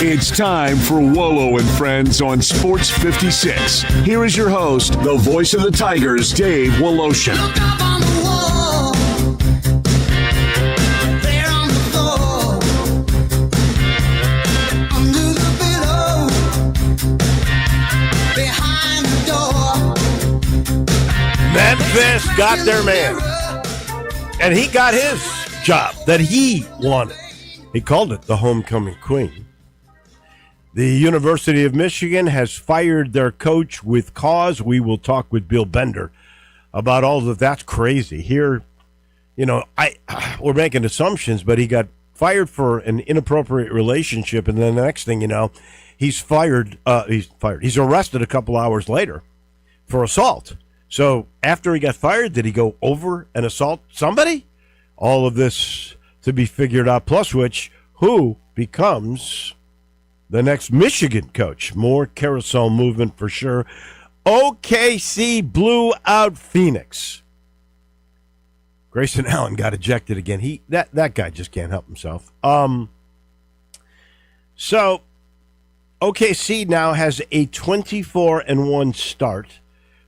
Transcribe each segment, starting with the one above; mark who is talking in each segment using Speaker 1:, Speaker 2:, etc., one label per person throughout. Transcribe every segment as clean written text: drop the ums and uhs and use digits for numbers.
Speaker 1: It's time for Wolo and Friends on Sports 56. Here is your host, the voice of the Tigers, Dave Woloshin.
Speaker 2: Look up on the wall, there on the floor, under the pillow, behind the door.
Speaker 3: Memphis got their man, and he got his job that he wanted. He called it the homecoming queen. The University of Michigan has fired their coach with cause. We will talk with Bill Bender about all of that's crazy. Here, we're making assumptions, but he got fired for an inappropriate relationship, and then the next thing you know, he's fired. He's arrested a couple hours later for assault. So after he got fired, did he go over and assault somebody? All of this to be figured out, plus which, who becomes the next Michigan coach. More carousel movement for sure. OKC blew out Phoenix. Grayson Allen got ejected again. That guy just can't help himself. So OKC now has a 24-1 start.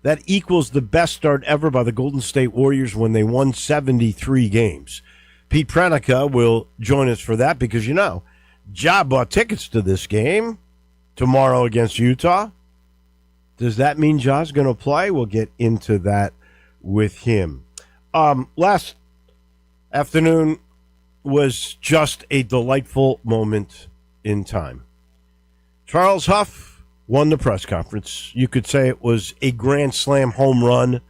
Speaker 3: That equals the best start ever by the Golden State Warriors when they won 73 games. Pete Pranica will join us for that because, Ja bought tickets to this game tomorrow against Utah. Does that mean Ja's going to play? We'll get into that with him. Last afternoon was just a delightful moment in time. Charles Huff won the press conference. You could say it was a grand slam home run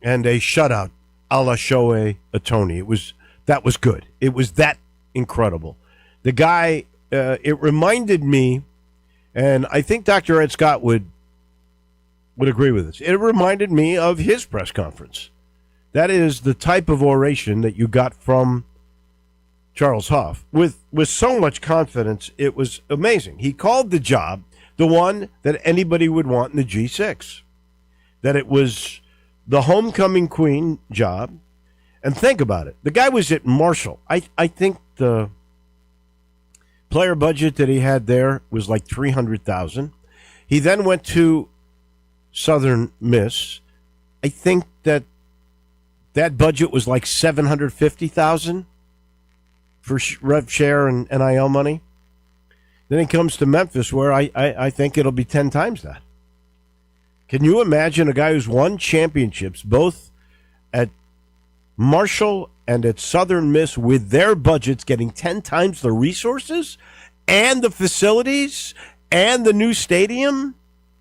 Speaker 3: and a shutout a la Shohei Ohtani. That was good. It was that incredible. The guy, it reminded me, and I think Dr. Ed Scott would agree with this. It reminded me of his press conference. That is the type of oration that you got from Charles Huff with so much confidence. It was amazing. He called the job the one that anybody would want in the G6, that it was the homecoming queen job. And think about it. The guy was at Marshall. I think the player budget that he had there was like $300,000. He then went to Southern Miss. I think that budget was like $750,000 for rev share and NIL money. Then he comes to Memphis, where I think it'll be 10 times that. Can you imagine a guy who's won championships both at Marshall and at Southern Miss with their budgets getting 10 times the resources and the facilities and the new stadium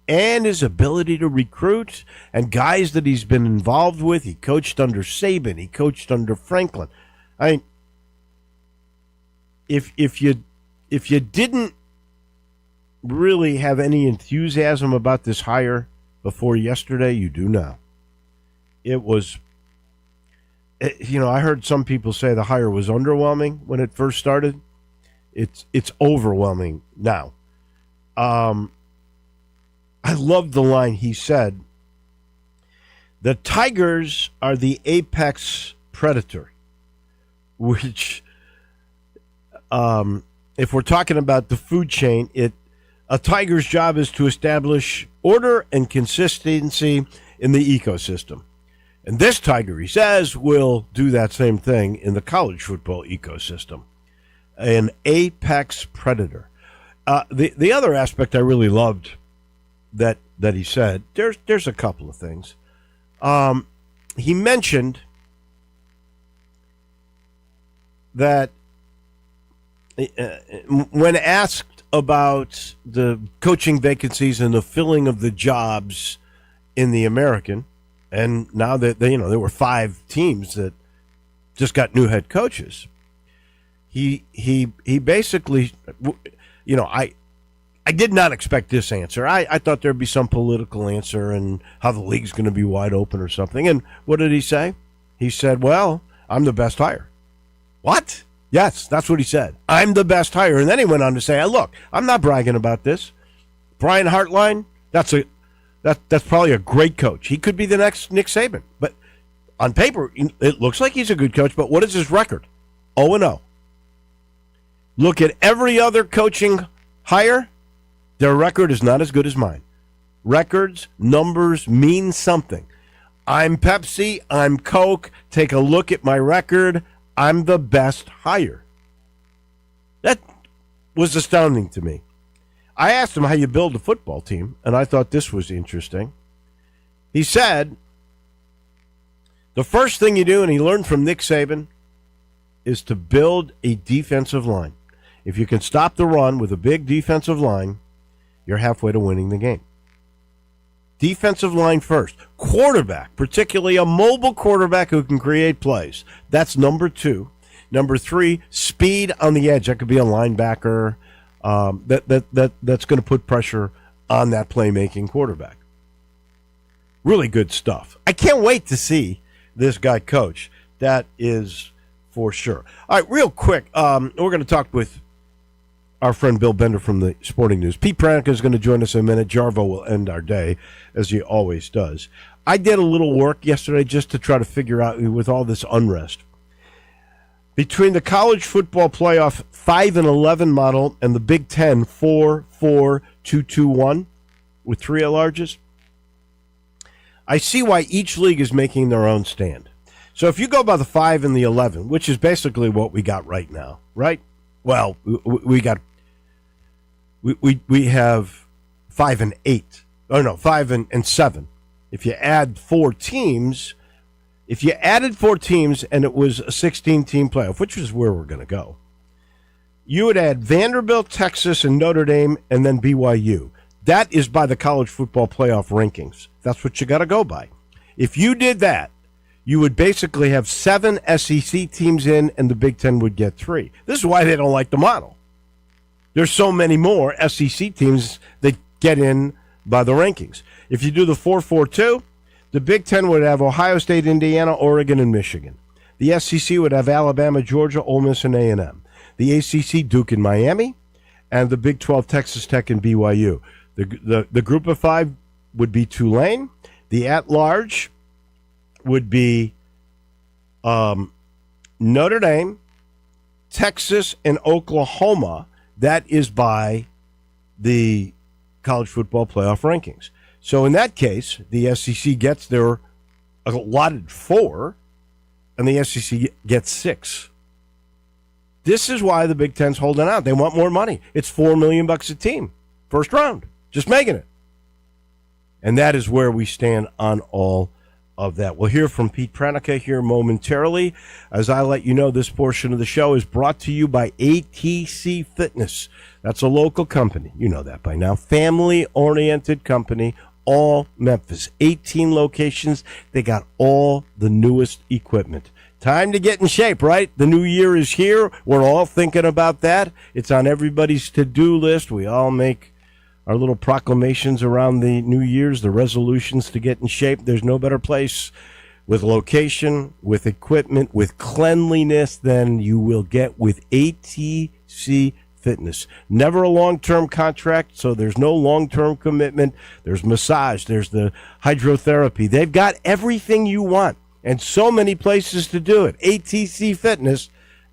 Speaker 3: and his ability to recruit and guys that he's been involved with? He coached under Saban. He coached under Franklin. I mean, if you didn't really have any enthusiasm about this hire before yesterday, you do now. It was... I heard some people say the hire was underwhelming when it first started. It's overwhelming now. I loved the line he said. The Tigers are the apex predator, which, if we're talking about the food chain, a tiger's job is to establish order and consistency in the ecosystem. And this tiger, he says, will do that same thing in the college football ecosystem. An apex predator. The other aspect I really loved that he said, there's a couple of things. He mentioned that when asked about the coaching vacancies and the filling of the jobs in the American, and now that there were 5 teams that just got new head coaches. He basically, I did not expect this answer. I thought there'd be some political answer and how the league's going to be wide open or something. And what did he say? He said, "Well, I'm the best hire." What? Yes, that's what he said. I'm the best hire. And then he went on to say, "Look, I'm not bragging about this. Brian Hartline, that's probably a great coach. He could be the next Nick Saban. But on paper, it looks like he's a good coach. But what is his record? 0-0. Look at every other coaching higher, their record is not as good as mine. Records, numbers mean something. I'm Pepsi, I'm Coke. Take a look at my record. I'm the best hire. That was astounding to me. I asked him how you build a football team, and I thought this was interesting. He said, the first thing you do, and he learned from Nick Saban, is to build a defensive line. If you can stop the run with a big defensive line, you're halfway to winning the game. Defensive line first. Quarterback, particularly a mobile quarterback who can create plays. That's number 2. Number 3, speed on the edge. That could be a linebacker that's going to put pressure on that playmaking quarterback. Really good stuff. I can't wait to see this guy coach. That is for sure. All right, real quick, we're going to talk with our friend Bill Bender from the Sporting News. Pete Pranica is going to join us in a minute. Jarvo will end our day, as he always does. I did a little work yesterday just to try to figure out, with all this unrest, between the college football playoff 5-11 model and the Big Ten 4-4-2-2-1 with 3 at-larges, I see why each league is making their own stand. So if you go by the 5 and the 11, which is basically what we got right now, right? Well, we have 5 and 8. Oh no, 5 and 7. If you add 4 teams, if you added 4 teams and it was a 16-team playoff, which is where we're going to go, you would add Vanderbilt, Texas, and Notre Dame, and then BYU. That is by the college football playoff rankings. That's what you got to go by. If you did that, you would basically have 7 SEC teams in, and the Big Ten would get 3. This is why they don't like the model. There's so many more SEC teams that get in by the rankings. If you do the 4-4-2, the Big Ten would have Ohio State, Indiana, Oregon, and Michigan. The SEC would have Alabama, Georgia, Ole Miss, and A&M. The ACC, Duke and Miami, and the Big 12, Texas Tech and BYU. The group of 5 would be Tulane. The at-large would be Notre Dame, Texas, and Oklahoma. That is by the college football playoff rankings. So in that case, the SEC gets their allotted 4, and the SEC gets 6. This is why the Big Ten's holding out. They want more money. It's $4 million a team. First round. Just making it. And that is where we stand on all of that. We'll hear from Pete Pranica here momentarily. As I let you know, this portion of the show is brought to you by ATC Fitness. That's a local company. You know that by now. Family-oriented company, all Memphis. 18 locations. They got all the newest equipment. Time to get in shape, right? The new year is here. We're all thinking about that. It's on everybody's to-do list. We all make our little proclamations around the New Year's, the resolutions to get in shape. There's no better place with location, with equipment, with cleanliness than you will get with ATC Fitness. Never a long-term contract, so there's no long-term commitment. There's massage. There's the hydrotherapy. They've got everything you want and so many places to do it. ATC Fitness,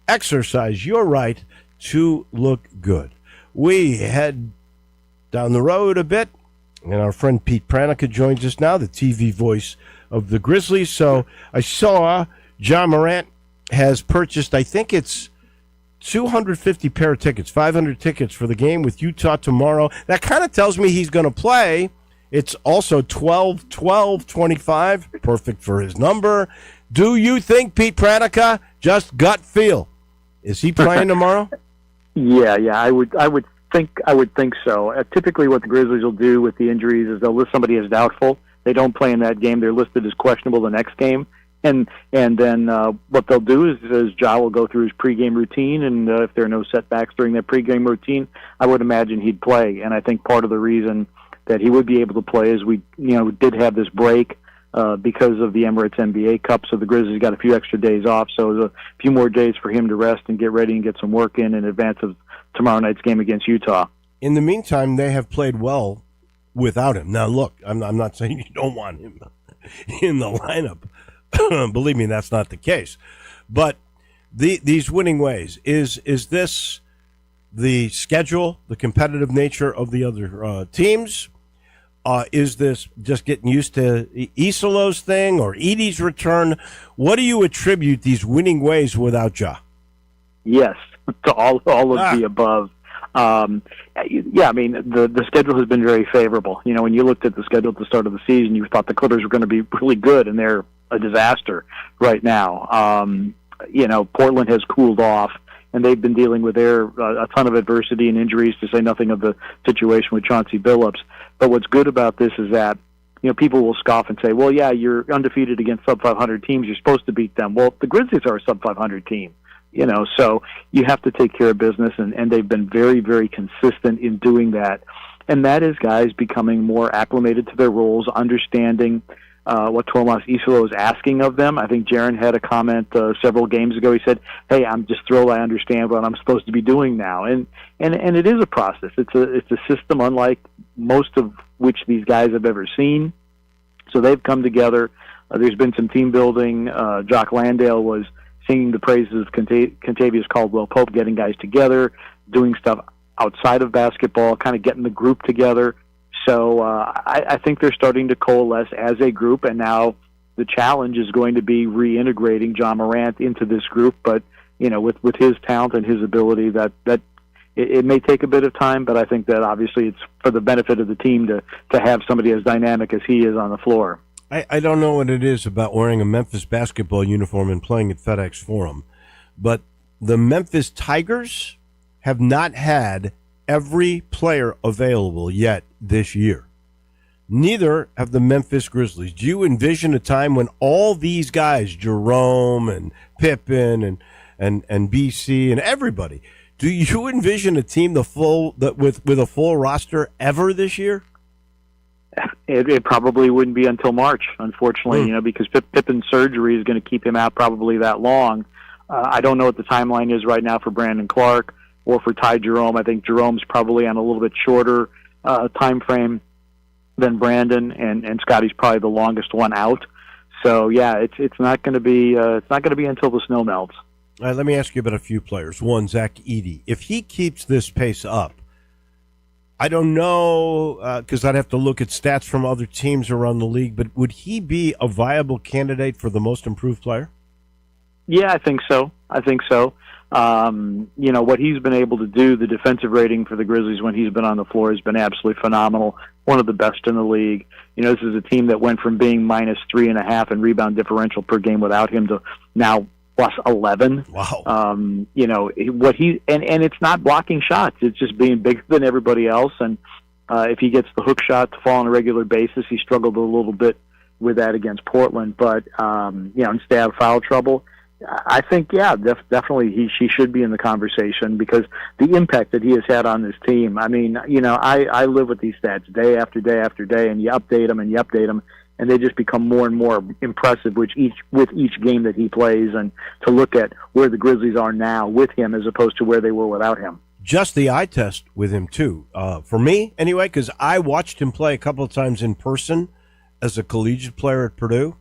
Speaker 3: exercise your right to look good. We head down the road a bit, and our friend Pete Pranica joins us now, the TV voice of the Grizzlies. So I saw John Morant has purchased, I think it's 250 pair of tickets, 500 tickets for the game with Utah tomorrow. That kind of tells me he's going to play. It's also 12-12-25, perfect for his number. Do you think, Pete Pranica, just gut feel, is he playing tomorrow?
Speaker 4: Yeah, I would think so. Typically what the Grizzlies will do with the injuries is they'll list somebody as doubtful. They don't play in that game. They're listed as questionable the next game. And then what they'll do is Ja will go through his pregame routine, and if there are no setbacks during that pregame routine, I would imagine he'd play. And I think part of the reason that he would be able to play is we did have this break because of the Emirates NBA Cup, so the Grizzlies got a few extra days off. So there's a few more days for him to rest and get ready and get some work in advance of tomorrow night's game against Utah.
Speaker 3: In the meantime, they have played well without him. Now, look, I'm not saying you don't want him in the lineup. Believe me, that's not the case. But these winning ways, is this the schedule, the competitive nature of the other teams? Is this just getting used to Isolo's thing or Edie's return? What do you attribute these winning ways without Ja?
Speaker 4: Yes, to all of the above. Yeah, I mean, the schedule has been very favorable. You know, when you looked at the schedule at the start of the season, you thought the Clippers were going to be really good, and they're a disaster right now. You know, Portland has cooled off, and they've been dealing with a ton of adversity and injuries, to say nothing of the situation with Chauncey Billups. But what's good about this is that, you know, people will scoff and say, well, yeah, you're undefeated against sub-500 teams. You're supposed to beat them. Well, the Grizzlies are a sub-500 team. You know, so you have to take care of business, and they've been very, very consistent in doing that. And that is guys becoming more acclimated to their roles, understanding what Tomas Isolo is asking of them. I think Jaren had a comment several games ago. He said, hey, I'm just thrilled I understand what I'm supposed to be doing now. And it is a process. It's a system unlike most of which these guys have ever seen. So they've come together. There's been some team building. Jock Landale was singing the praises of Kentavious Caldwell-Pope, getting guys together, doing stuff outside of basketball, kind of getting the group together. So I think they're starting to coalesce as a group, and now the challenge is going to be reintegrating John Morant into this group. But, you know, with his talent and his ability, that it may take a bit of time, but I think that obviously it's for the benefit of the team to have somebody as dynamic as he is on the floor.
Speaker 3: I don't know what it is about wearing a Memphis basketball uniform and playing at FedEx Forum, but the Memphis Tigers have not had every player available yet this year. Neither have the Memphis Grizzlies. Do you envision a time when all these guys, Jerome and Pippen and BC and everybody, do you envision a team with a full roster ever this year?
Speaker 4: It probably wouldn't be until March, unfortunately, you know, because Pippen's surgery is going to keep him out probably that long. I don't know what the timeline is right now for Brandon Clark or for Ty Jerome. I think Jerome's probably on a little bit shorter time frame than Brandon, and Scotty's probably the longest one out. So yeah, it's not going to be until the snow melts.
Speaker 3: All right, let me ask you about a few players. One, Zach Edey. If he keeps this pace up, I don't know, because I'd have to look at stats from other teams around the league, but would he be a viable candidate for the most improved player?
Speaker 4: Yeah, I think so. You know, what he's been able to do, the defensive rating for the Grizzlies when he's been on the floor has been absolutely phenomenal, one of the best in the league. You know, this is a team that went from being minus 3.5 in rebound differential per game without him to now plus 11.
Speaker 3: Wow.
Speaker 4: You know, what and it's not blocking shots. It's just being bigger than everybody else. And if he gets the hook shot to fall on a regular basis, he struggled a little bit with that against Portland. But, you know, and stay out of foul trouble. I think, yeah, definitely she should be in the conversation because the impact that he has had on this team. I mean, you know, I live with these stats day after day after day, and you update them, and they just become more and more impressive with each game that he plays, and to look at where the Grizzlies are now with him as opposed to where they were without him.
Speaker 3: Just the eye test with him, too. For me, anyway, because I watched him play a couple of times in person as a collegiate player at Purdue.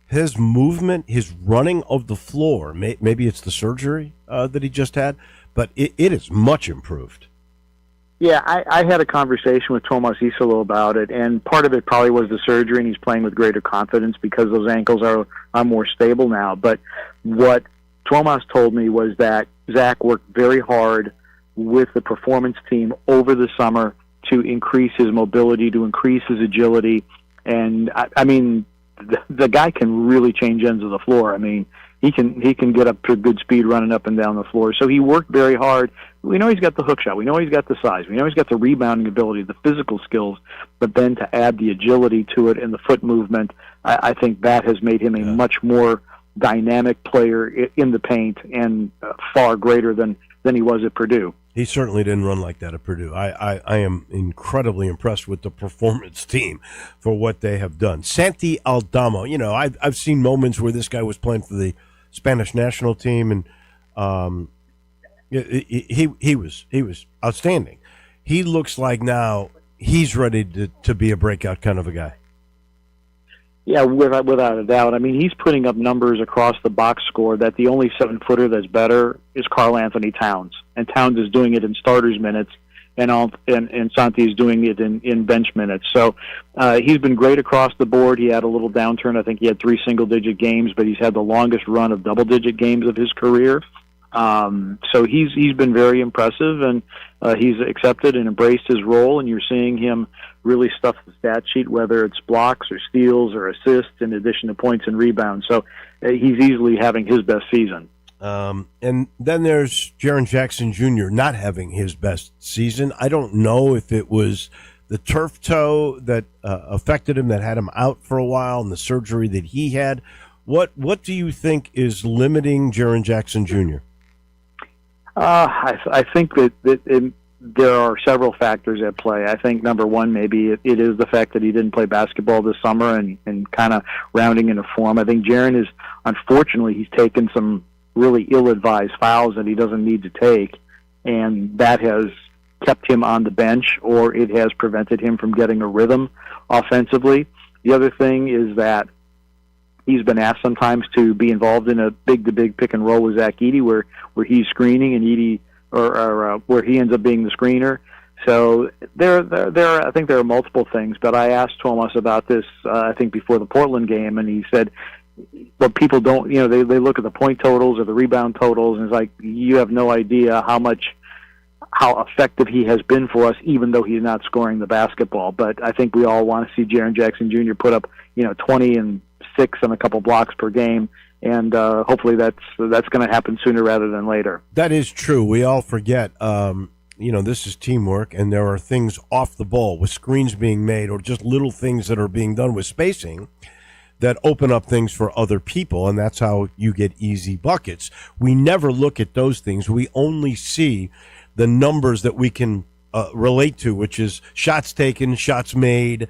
Speaker 3: His movement, his running of the floor, maybe it's the surgery that he just had, but it is much improved.
Speaker 4: Yeah, I had a conversation with Tomas Isolo about it, and part of it probably was the surgery, and he's playing with greater confidence because those ankles are more stable now. But what Tomas told me was that Zach worked very hard with the performance team over the summer to increase his mobility, to increase his agility, and I mean, the guy can really change ends of the floor. I mean, he can get up to good speed running up and down the floor. So he worked very hard. We know he's got the hook shot. We know he's got the size. We know he's got the rebounding ability, the physical skills. But then to add the agility to it and the foot movement, I think that has made him a much more dynamic player in the paint and far greater than he was at Purdue.
Speaker 3: He certainly didn't run like that at Purdue. I am incredibly impressed with the performance team for what they have done. Santi Aldama, you know, I've seen moments where this guy was playing for the Spanish national team, and he was outstanding. He looks like now he's ready to be a breakout kind of a guy.
Speaker 4: Yeah, without a doubt. I mean, he's putting up numbers across the box score that the only 7-footer that's better is Karl Anthony Towns, and Towns is doing it in starters minutes, and Santi is doing it in bench minutes. So he's been great across the board. He had a little downturn. I think he had 3 single-digit games, but he's had the longest run of double-digit games of his career. So he's been very impressive, and he's accepted and embraced his role, and you're seeing him really stuff the stat sheet, whether it's blocks or steals or assists, in addition to points and rebounds. So he's easily having his best season.
Speaker 3: And then there's Jaren Jackson Jr. not having his best season. I don't know if it was the turf toe that affected him, that had him out for a while, and the surgery that he had. What do you think is limiting Jaren Jackson Jr.?
Speaker 4: I think that there are several factors at play. I think number one, maybe it is the fact that he didn't play basketball this summer and kind of rounding into form. I think Jaren is, unfortunately, he's taken some really ill-advised fouls that he doesn't need to take, and that has kept him on the bench, or it has prevented him from getting a rhythm offensively. The other thing is that he's been asked sometimes to be involved in a big-to-big pick and roll with Zach Edey, where he's screening and Edey, or where he ends up being the screener. So I think there are multiple things. But I asked Thomas about this, I think before the Portland game, and he said, "But people don't, they look at the point totals or the rebound totals, and it's like you have no idea how effective he has been for us, even though he's not scoring the basketball." But I think we all want to see Jaren Jackson Jr. put up 20 and 6 and a couple blocks per game, and hopefully that's going to happen sooner rather than later.
Speaker 3: That is true. We all forget, this is teamwork, and there are things off the ball with screens being made or just little things that are being done with spacing that open up things for other people, and that's how you get easy buckets. We never look at those things. We only see the numbers that we can relate to, which is shots taken, shots made,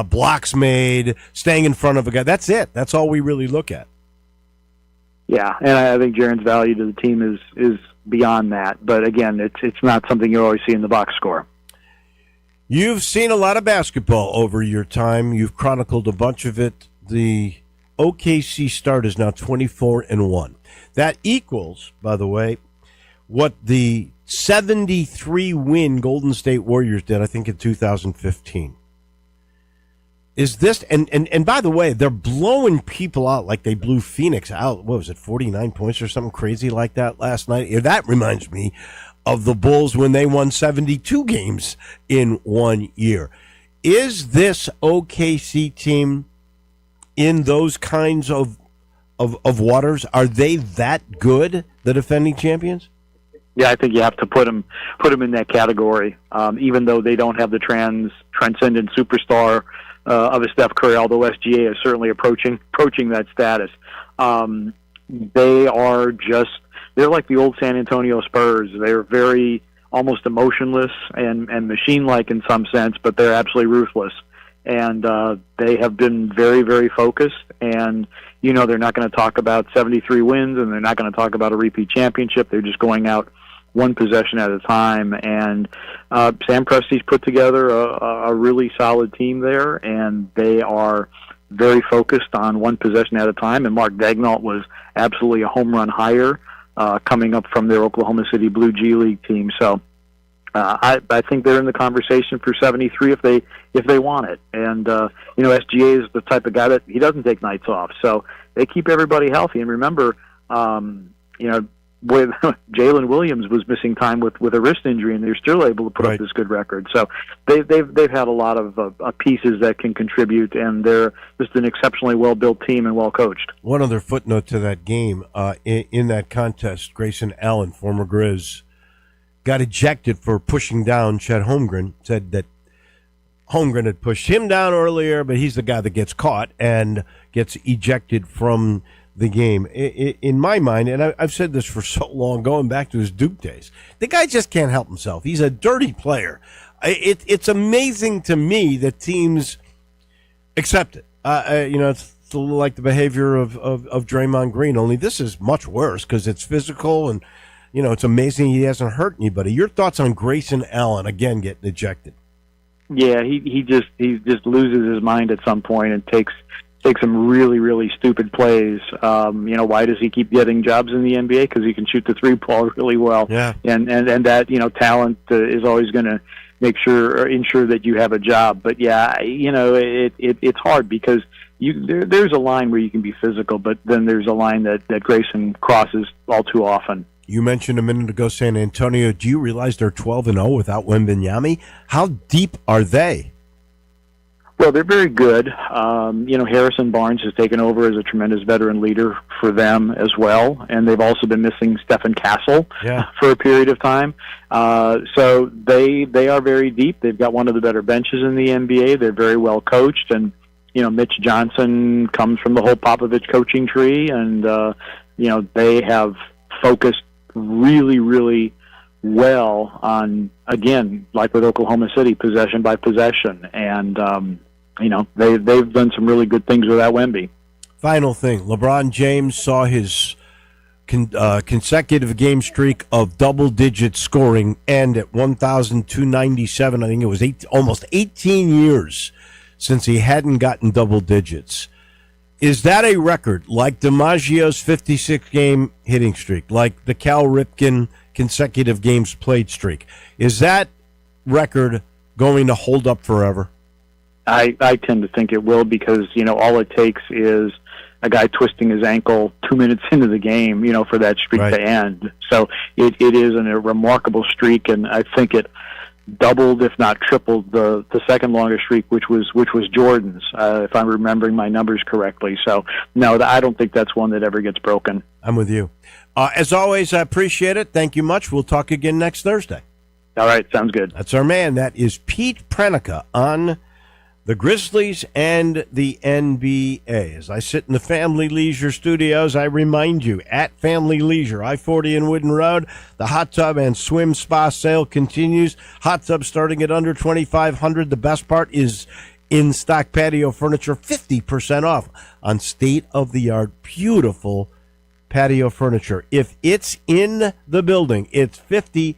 Speaker 3: blocks made, staying in front of a guy. That's it. That's all we really look at.
Speaker 4: Yeah, and I think Jaren's value to the team is beyond that. But again, it's not something you always see in the box score.
Speaker 3: You've seen a lot of basketball over your time. You've chronicled a bunch of it. The OKC start is now 24-1. That equals, by the way, what the 73-win Golden State Warriors did, I think, in 2015. Is this, and by the way, they're blowing people out like they blew Phoenix out. What was it, 49 points or something crazy like that last night? That reminds me of the Bulls when they won 72 games in 1 year. Is this OKC team in those kinds of waters? Are they that good, the defending champions?
Speaker 4: Yeah, I think you have to put them in that category, even though they don't have the transcendent superstar of a Steph Curry, although SGA is certainly approaching that status. They're like the old San Antonio Spurs. They're very almost emotionless and machine-like in some sense, but they're absolutely ruthless. And they have been very, very focused, and they're not going to talk about 73 wins, and they're not going to talk about a repeat championship. They're just going out one possession at a time, and Sam Presti's put together a really solid team there, and they are very focused on one possession at a time, and Mark Daignault was absolutely a home run hire coming up from their Oklahoma City Blue G League team. So I think they're in the conversation for 73 if they want it. And SGA is the type of guy that he doesn't take nights off, so they keep everybody healthy. And remember, with Jalen Williams was missing time with a wrist injury, and they're still able to put up this good record. So they've had a lot of pieces that can contribute, and they're just an exceptionally well built team and well coached.
Speaker 3: One other footnote to that game, in that contest, Grayson Allen, former Grizz, got ejected for pushing down Chet Holmgren. Said that Holmgren had pushed him down earlier, but he's the guy that gets caught and gets ejected from the game. In my mind, and I've said this for so long, going back to his Duke days, the guy just can't help himself. He's a dirty player. It's amazing to me that teams accept it. It's a little like the behavior of Draymond Green, only this is much worse because it's physical, and it's amazing he hasn't hurt anybody. Your thoughts on Grayson Allen, again, getting ejected?
Speaker 4: Yeah, he just loses his mind at some point and takes take some really, really stupid plays. Why does he keep getting jobs in the NBA? Because he can shoot the three ball really well.
Speaker 3: Yeah.
Speaker 4: And that, talent is always going to ensure that you have a job. But yeah, it's hard because there's a line where you can be physical, but then there's a line that Grayson crosses all too often.
Speaker 3: You mentioned a minute ago San Antonio. Do you realize they're 12-0 without Wembanyama? How deep are they?
Speaker 4: Well, they're very good. Harrison Barnes has taken over as a tremendous veteran leader for them as well, and they've also been missing Stephen Castle for a period of time. So they are very deep. They've got one of the better benches in the NBA. They're very well coached, and Mitch Johnson comes from the whole Popovich coaching tree, and they have focused really, really well on, again, like with Oklahoma City, possession by possession, and they've done some really good things without Wemby.
Speaker 3: Final thing, LeBron James saw his consecutive game streak of double-digit scoring end at 1,297. I think it was almost 18 years since he hadn't gotten double digits. Is that a record like DiMaggio's 56-game hitting streak, like the Cal Ripken consecutive games played streak? Is that record going to hold up forever?
Speaker 4: I tend to think it will, because all it takes is a guy twisting his ankle 2 minutes into the game, for that streak to end. So it is a remarkable streak, and I think it doubled, if not tripled, the second longest streak, which was Jordan's, if I'm remembering my numbers correctly. So no, I don't think that's one that ever gets broken.
Speaker 3: I'm with you. As always, I appreciate it. Thank you much. We'll talk again next Thursday.
Speaker 4: All right, sounds good.
Speaker 3: That's our man. That is Pete Pranica on the Grizzlies and the NBA. As I sit in the Family Leisure Studios, I remind you, at Family Leisure, I-40 and Wooden Road, the hot tub and swim spa sale continues. Hot tub starting at under $2,500. The best part is in-stock patio furniture, 50% off on state-of-the-art, beautiful patio furniture. If it's in the building, it's 50%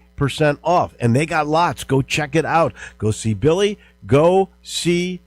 Speaker 3: off, and they got lots. Go check it out. Go see Billy. Go see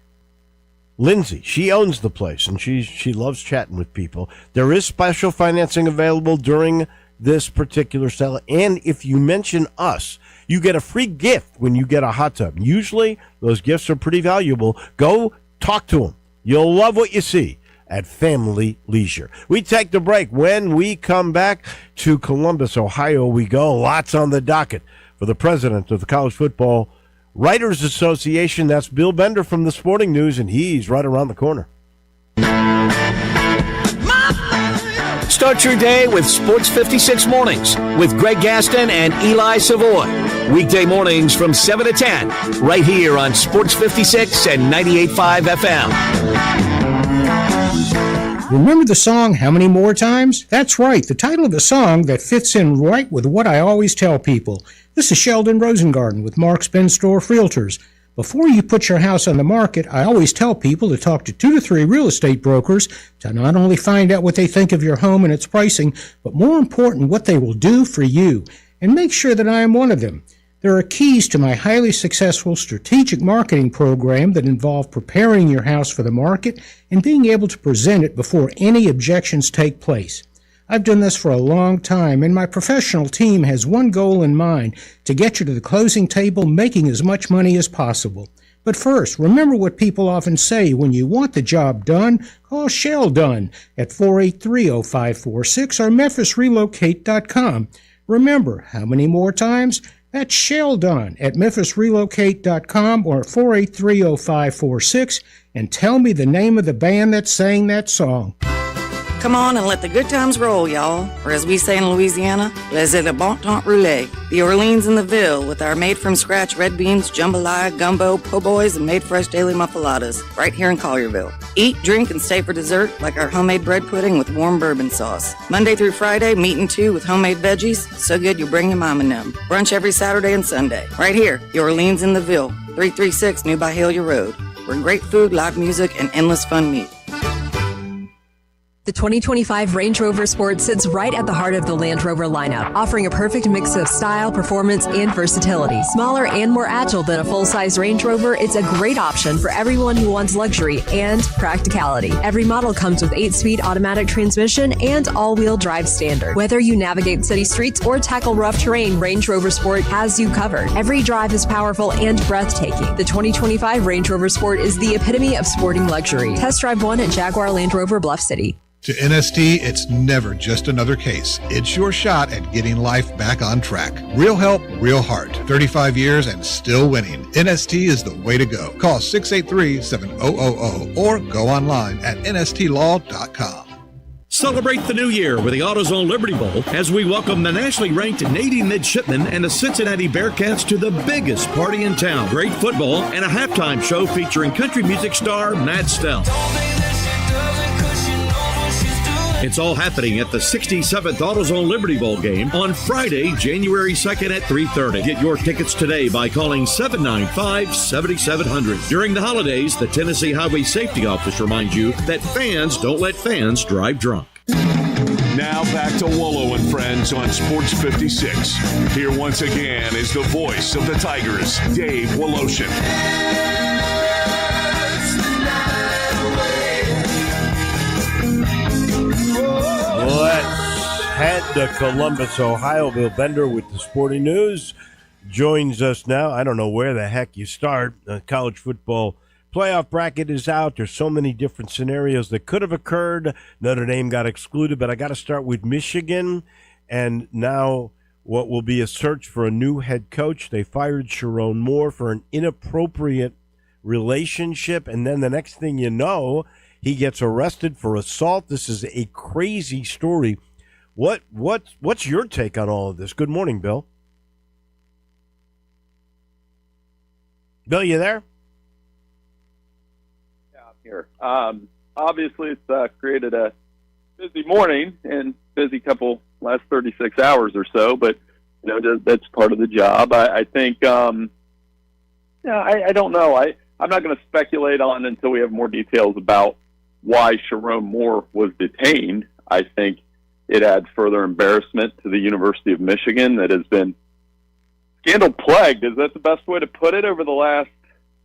Speaker 3: Lindsay. She owns the place, and she loves chatting with people. There is special financing available during this particular sale, and if you mention us, you get a free gift when you get a hot tub. Usually, those gifts are pretty valuable. Go talk to them. You'll love what you see at Family Leisure. We take the break. When we come back to Columbus, Ohio, we go. Lots on the docket for the president of the College Football Writers Association. That's Bill Bender from the Sporting News, and he's right around the corner.
Speaker 5: Start your day with Sports 56 Mornings with Greg Gaston and Eli Savoy. Weekday mornings from 7 to 10, right here on Sports 56 and 98.5 FM.
Speaker 6: Remember the song, How Many More Times? That's right, the title of the song that fits in right with what I always tell people. This is Sheldon Rosengarten with Mark's Ben Store Realtors. Before you put your house on the market, I always tell people to talk to 2 to 3 real estate brokers to not only find out what they think of your home and its pricing, but more important, what they will do for you. And make sure that I am one of them. There are keys to my highly successful strategic marketing program that involve preparing your house for the market and being able to present it before any objections take place. I've done this for a long time, and my professional team has one goal in mind: to get you to the closing table making as much money as possible. But first, remember what people often say: when you want the job done, call Shell Done at 483-0546 or MemphisRelocate.com. Remember, how many more times? That's Shell Done at MemphisRelocate.com or 483-0546, and tell me the name of the band that sang that song.
Speaker 7: Come on and let the good times roll, y'all. Or as we say in Louisiana, laissez le bon temps rouler. The Orleans in the Ville with our made-from-scratch red beans, jambalaya, gumbo, po' boys, and made-fresh daily muffaladas right here in Collierville. Eat, drink, and stay for dessert like our homemade bread pudding with warm bourbon sauce. Monday through Friday, meat and 2 with homemade veggies. So good you bring your mom and them. Brunch every Saturday and Sunday. Right here, the Orleans in the Ville, 336 New Byhalia Road. Where great food, live music, and endless fun meet.
Speaker 8: The 2025 Range Rover Sport sits right at the heart of the Land Rover lineup, offering a perfect mix of style, performance, and versatility. Smaller and more agile than a full-size Range Rover, it's a great option for everyone who wants luxury and practicality. Every model comes with 8-speed automatic transmission and all-wheel drive standard. Whether you navigate city streets or tackle rough terrain, Range Rover Sport has you covered. Every drive is powerful and breathtaking. The 2025 Range Rover Sport is the epitome of sporting luxury. Test drive one at Jaguar Land Rover Bluff City.
Speaker 9: To NST, it's never just another case. It's your shot at getting life back on track. Real help, real heart. 35 years and still winning. NST is the way to go. Call 683-7000 or go online at nstlaw.com.
Speaker 5: Celebrate the new year with the AutoZone Liberty Bowl as we welcome the nationally ranked Navy midshipmen and the Cincinnati Bearcats to the biggest party in town. Great football and a halftime show featuring country music star Matt Stell. It's all happening at the 67th AutoZone Liberty Bowl game on Friday, January 2nd at 3:30. Get your tickets today by calling 795-7700. During the holidays, the Tennessee Highway Safety Office reminds you that fans don't let fans drive drunk.
Speaker 1: Now back to Wolo and Friends on Sports 56. Here once again is the voice of the Tigers, Dave Woloshin.
Speaker 3: Let's head to Columbus, Ohio. Bill Bender with the Sporting News joins us now. I don't know where the heck you start. The college football playoff bracket is out. There's so many different scenarios that could have occurred. Notre Dame got excluded, but I got to start with Michigan. And now what will be a search for a new head coach. They fired Sharon Moore for an inappropriate relationship. And then the next thing you know, he gets arrested for assault. This is a crazy story. What's your take on all of this? Good morning, Bill. Bill, you there?
Speaker 10: Yeah, I'm here. Obviously, it's created a busy morning and busy couple last 36 hours or so, but that's part of the job. I think, I don't know. I'm not going to speculate on until we have more details about why Sharon Moore was detained. I think it adds further embarrassment to the University of Michigan that has been scandal-plagued. Is that the best way to put it over the last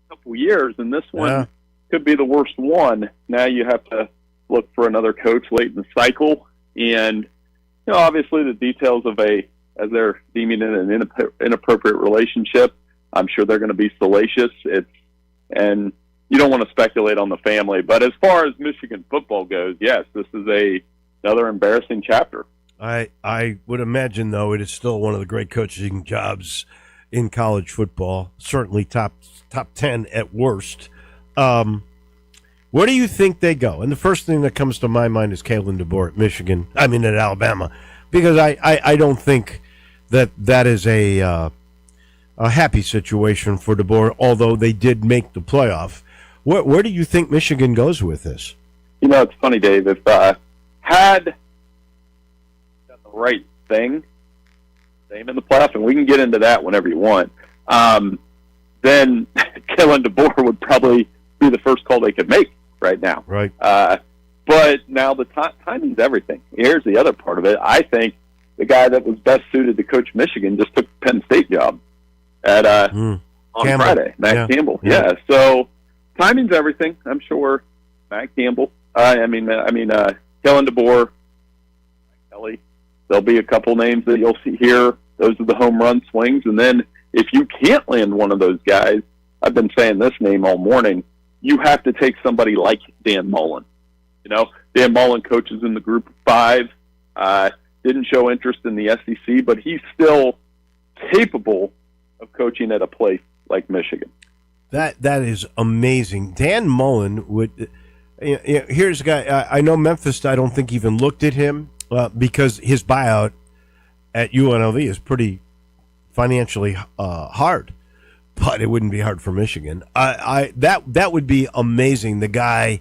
Speaker 10: couple years? And this one could be the worst one. Now you have to look for another coach late in the cycle. And, obviously the details of as they're deeming it an inappropriate relationship, I'm sure they're going to be salacious. And you don't want to speculate on the family. But as far as Michigan football goes, yes, this is another embarrassing chapter.
Speaker 3: I would imagine, though, it is still one of the great coaching jobs in college football, certainly top 10 at worst. Where do you think they go? And the first thing that comes to my mind is Kalen DeBoer at at Alabama, because I don't think that is a happy situation for DeBoer, although they did make the playoff. Where do you think Michigan goes with this?
Speaker 10: It's funny, Dave. If had done the right thing, same in the playoff, and we can get into that whenever you want, then Kalen DeBoer would probably be the first call they could make right now.
Speaker 3: Right.
Speaker 10: But now the timing's everything. Here's the other part of it. I think the guy that was best suited to coach Michigan just took the Penn State job on Friday, Matt Campbell. Yeah. So timing's everything. I'm sure Matt Campbell. Kellen DeBoer, Kelly. There'll be a couple names that you'll see here. Those are the home run swings. And then if you can't land one of those guys, I've been saying this name all morning, you have to take somebody like Dan Mullen. Dan Mullen coaches in the group of 5, didn't show interest in the SEC, but he's still capable of coaching at a place like Michigan.
Speaker 3: That is amazing. Dan Mullen would. Here's a guy. I know Memphis. I don't think even looked at him because his buyout at UNLV is pretty financially hard, but it wouldn't be hard for Michigan. That would be amazing. The guy,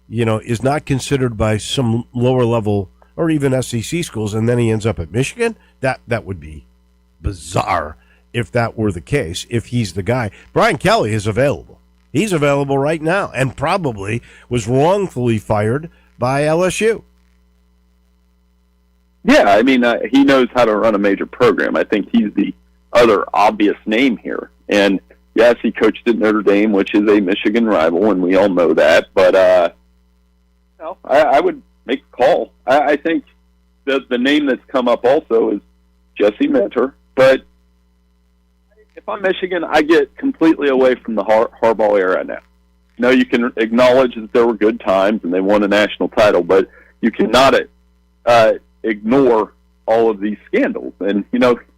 Speaker 3: is not considered by some lower level or even SEC schools, and then he ends up at Michigan. That would be bizarre if that were the case. If he's the guy, Brian Kelly is available. He's available right now, and probably was wrongfully fired by LSU.
Speaker 10: Yeah, I mean, he knows how to run a major program. I think he's the other obvious name here. And yes, he coached at Notre Dame, which is a Michigan rival, and we all know that. But I would make a call. I think the name that's come up also is Jesse Minter. But if I'm Michigan, I get completely away from the Harbaugh era now. You can acknowledge that there were good times and they won a national title, but you cannot ignore all of these scandals. And,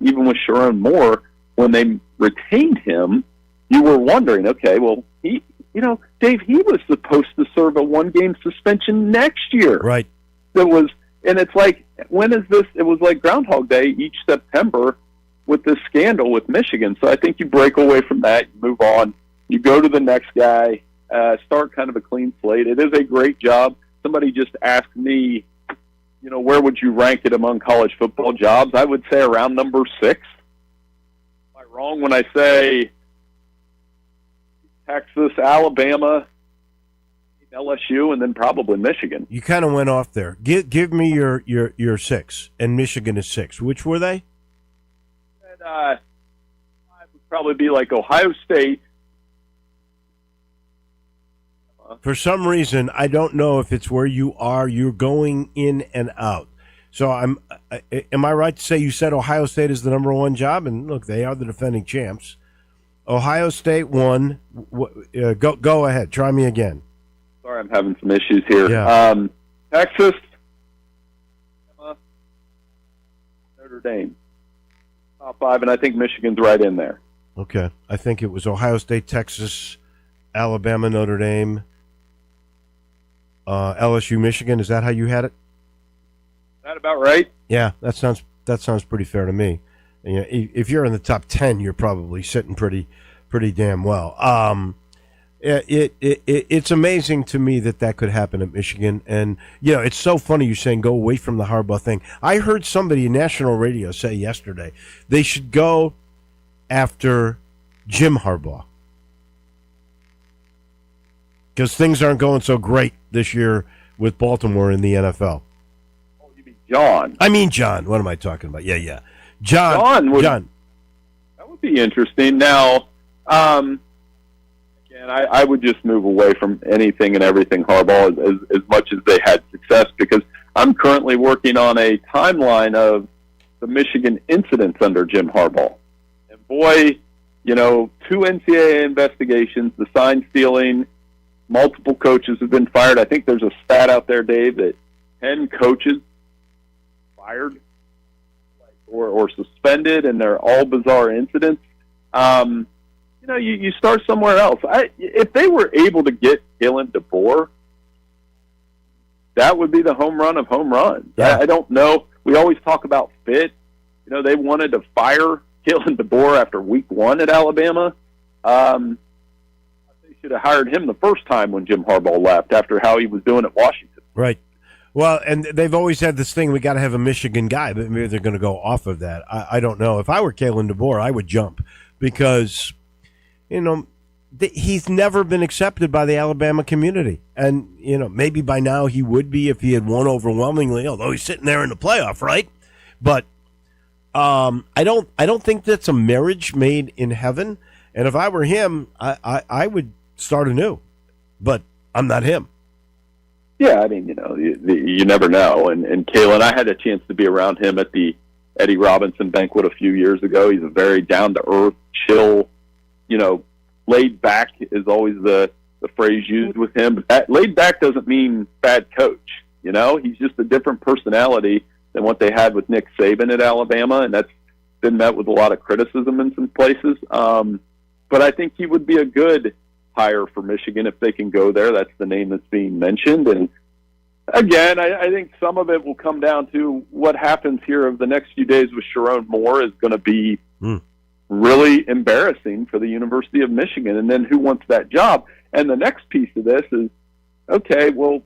Speaker 10: even with Sharon Moore, when they retained him, you were wondering, okay, well, Dave, he was supposed to serve a one-game suspension next year.
Speaker 3: Right.
Speaker 10: And it's like, when is this? It was like Groundhog Day each September with this scandal with Michigan. So I think you break away from that, you move on, you go to the next guy, start kind of a clean slate. It is a great job. Somebody just asked me, where would you rank it among college football jobs? I would say around number 6. Am I wrong when I say Texas, Alabama, LSU, and then probably Michigan?
Speaker 3: You kind of went off there. Give me your 6, and Michigan is 6. Which were they?
Speaker 10: And, I would probably be like Ohio State.
Speaker 3: For some reason, I don't know if it's where you are. You're going in and out. So am I right to say you said Ohio State is the number 1 job? And look, they are the defending champs. Ohio State 1. Go ahead. Try me again.
Speaker 10: Sorry, I'm having some issues here.
Speaker 3: Yeah.
Speaker 10: Texas, Notre Dame, top 5, and I think Michigan's right in there.
Speaker 3: Okay. I think it was Ohio State, Texas, Alabama, Notre Dame, LSU, Michigan. Is that how you had it?
Speaker 10: Is that about right?
Speaker 3: Yeah, that sounds pretty fair to me. And, if you're in the top 10, you're probably sitting pretty damn well. It's amazing to me that could happen at Michigan, and it's so funny you're saying go away from the Harbaugh thing. I heard somebody in national radio say yesterday they should go after Jim Harbaugh because things aren't going so great this year with Baltimore in the NFL.
Speaker 10: Oh, you mean John?
Speaker 3: I mean John. What am I talking about? Yeah. John.
Speaker 10: That would be interesting. Now, again, I would just move away from anything and everything Harbaugh as much as they had success, because I'm currently working on a timeline of the Michigan incidents under Jim Harbaugh. And boy, 2 NCAA investigations, the sign stealing, multiple coaches have been fired. I think there's a stat out there, Dave, that 10 coaches fired or suspended, and they're all bizarre incidents. You start somewhere else. If they were able to get Kalen DeBoer, that would be the home run of home runs.
Speaker 3: Yeah.
Speaker 10: I don't know. We always talk about fit. They wanted to fire Kalen DeBoer after week 1 at Alabama. They should have hired him the first time when Jim Harbaugh left after how he was doing at Washington.
Speaker 3: Right. Well, and they've always had this thing, we got to have a Michigan guy, but maybe they're going to go off of that. I don't know. If I were Kalen DeBoer, I would jump because, he's never been accepted by the Alabama community. And, maybe by now he would be if he had won overwhelmingly, although he's sitting there in the playoff, right? But I don't think that's a marriage made in heaven. And if I were him, I would start anew. But I'm not him.
Speaker 10: Yeah, I mean, you never know. And Kalen, I had a chance to be around him at the Eddie Robinson banquet a few years ago. He's a very down-to-earth, chill, laid back is always the phrase used with him. But that laid back doesn't mean bad coach. He's just a different personality than what they had with Nick Saban at Alabama, and that's been met with a lot of criticism in some places. But I think he would be a good hire for Michigan if they can go there. That's the name that's being mentioned. And again, I think some of it will come down to what happens here over the next few days with Sharon Moore is going to be really embarrassing for the University of Michigan. And then who wants that job? And the next piece of this is, okay, well, what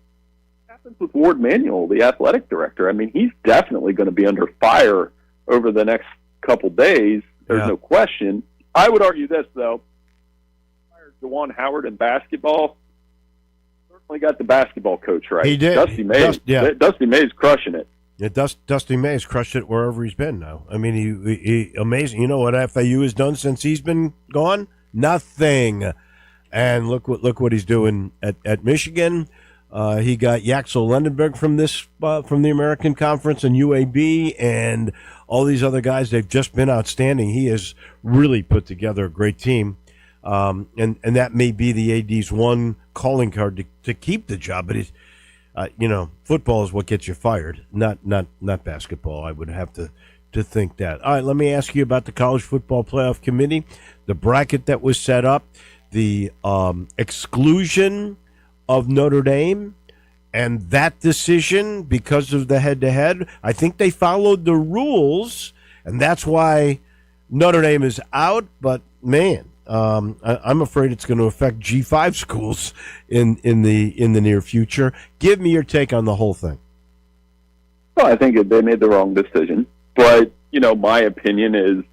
Speaker 10: happens with Ward Manuel, the athletic director? I mean, he's definitely going to be under fire over the next couple days. There's no question. I would argue this, though. Juwan Howard in basketball certainly got the basketball coach right.
Speaker 3: He did.
Speaker 10: Dusty Mays. Dusty Mays crushing it.
Speaker 3: Yeah, Dusty May has crushed it wherever he's been now. I mean, he amazing. You know what FAU has done since he's been gone? Nothing. And look what he's doing at Michigan. He got Yaxel Lendenberg from the American Conference and UAB and all these other guys. They've just been outstanding. He has really put together a great team. And that may be the AD's one calling card to keep the job, but he's, football is what gets you fired, not basketball. I would have to think that. All right, let me ask you about the College Football Playoff Committee, the bracket that was set up, the exclusion of Notre Dame, and that decision because of the head-to-head. I think they followed the rules, and that's why Notre Dame is out. But man, I'm afraid it's going to affect G5 schools in the near future. Give me your take on the whole thing.
Speaker 10: Well, I think they made the wrong decision, but my opinion is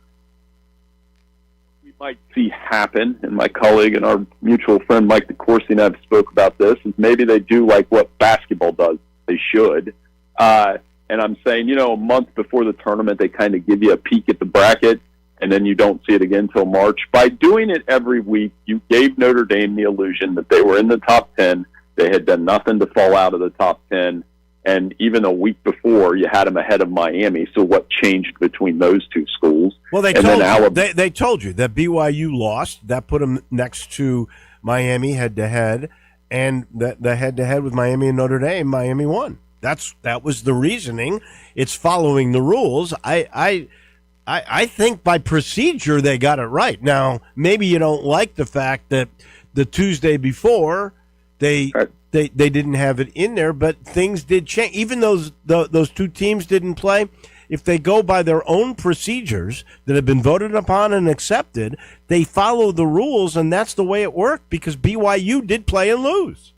Speaker 10: we might see happen, and my colleague and our mutual friend Mike DeCourcy and I have spoke about this, is maybe they do like what basketball does. They should. And I'm saying, a month before the tournament, they kind of give you a peek at the bracket, and then you don't see it again until March. By doing it every week, you gave Notre Dame the illusion that they were in the top 10. They had done nothing to fall out of the top 10. And even a week before, you had them ahead of Miami. So what changed between those two schools?
Speaker 3: Well, they told you that BYU lost. That put them next to Miami head-to-head. And the head-to-head with Miami and Notre Dame, Miami won. That was the reasoning. It's following the rules. I think by procedure they got it right. Now, maybe you don't like the fact that the Tuesday before they didn't have it in there, but things did change. Even those two teams didn't play. If they go by their own procedures that have been voted upon and accepted, they follow the rules, and that's the way it worked because BYU did play and lose.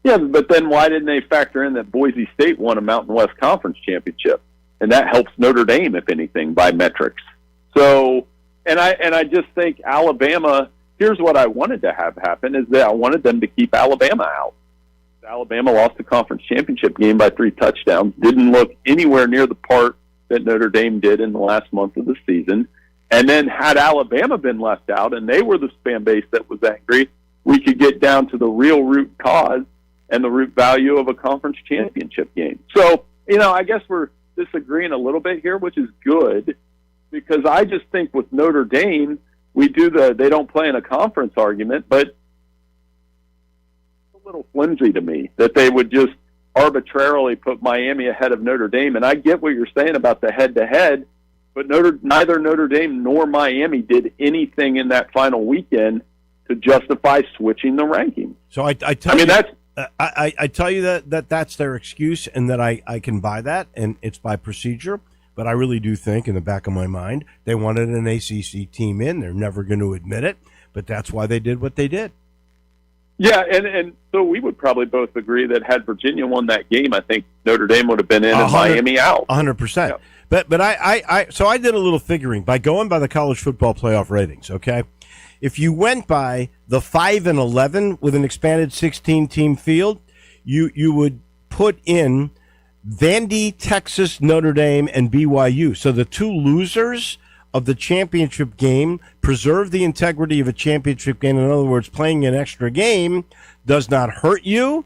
Speaker 10: Yeah, but then why didn't they factor in that Boise State won a Mountain West Conference championship? And that helps Notre Dame, if anything, by metrics. So, and I just think Alabama, here's what I wanted to have happen, is that I wanted them to keep Alabama out. Alabama lost the conference championship game by 3 touchdowns, didn't look anywhere near the part that Notre Dame did in the last month of the season. And then had Alabama been left out, and they were the fan base that was angry, we could get down to the real root cause and the root value of a conference championship game. So, I guess we're disagreeing a little bit here, which is good, because I just think with Notre Dame, we do they don't play in a conference argument, but it's a little flimsy to me that they would just arbitrarily put Miami ahead of Notre Dame. And I get what you're saying about the head-to-head, but neither Notre Dame nor Miami did anything in that final weekend to justify switching the ranking.
Speaker 3: So I tell you that that's their excuse, and that I can buy that, and it's by procedure. But I really do think, in the back of my mind, they wanted an ACC team in. They're never going to admit it, but that's why they did what they did.
Speaker 10: Yeah, and so we would probably both agree that had Virginia won that game, I think Notre Dame would have been in and Miami out.
Speaker 3: 100%. Yeah. But I did a little figuring by going by the college football playoff ratings, okay? If you went by the 5-11 with an expanded 16-team field, you would put in Vandy, Texas, Notre Dame, and BYU. So the two losers of the championship game preserve the integrity of a championship game. In other words, playing an extra game does not hurt you.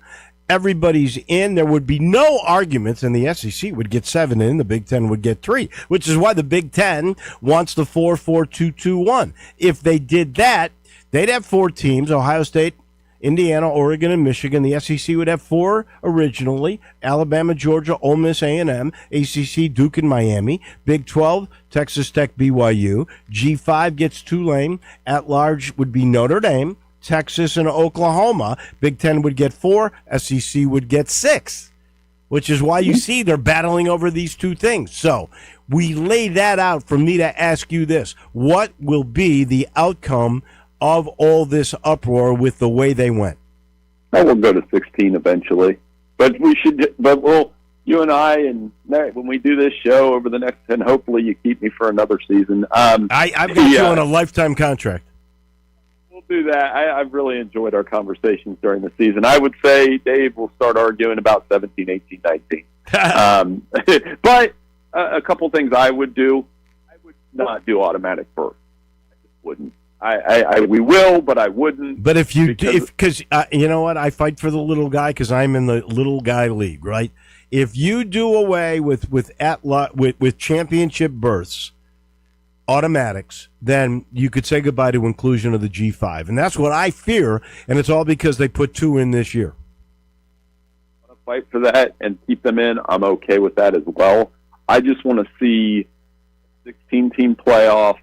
Speaker 3: Everybody's in. There would be no arguments, and the SEC would get 7 in. The Big Ten would get 3, which is why the Big Ten wants the 4-4-2-2-1. If they did that, they'd have 4 teams: Ohio State, Indiana, Oregon, and Michigan. The SEC would have 4 originally: Alabama, Georgia, Ole Miss, A&M, ACC, Duke, and Miami. Big 12, Texas Tech, BYU. G5 gets Tulane. At large would be Notre Dame, Texas, and Oklahoma. Big 10 would get 4. SEC would get 6, which is why you see they're battling over these two things. So we lay that out for me to ask you this. What will be the outcome of all this uproar with the way they went?
Speaker 10: I will go to 16 eventually, but you and I, and when we do this show over the next, and hopefully you keep me for another season.
Speaker 3: I've got you on a lifetime contract.
Speaker 10: We'll do that. I've really enjoyed our conversations during the season. I would say, Dave, we'll start arguing about 17, 18, 19. But a couple things I would do. I would not do automatic birth. I just wouldn't. We will, but I wouldn't.
Speaker 3: But if you because you know what, I fight for the little guy because I'm in the little guy league, right? If you do away with championship births, automatics, then you could say goodbye to inclusion of the G5, and that's what I fear. And it's all because they put 2 in this year.
Speaker 10: I want to fight for that and keep them in. I'm okay with that as well. I just want to see a 16-team playoff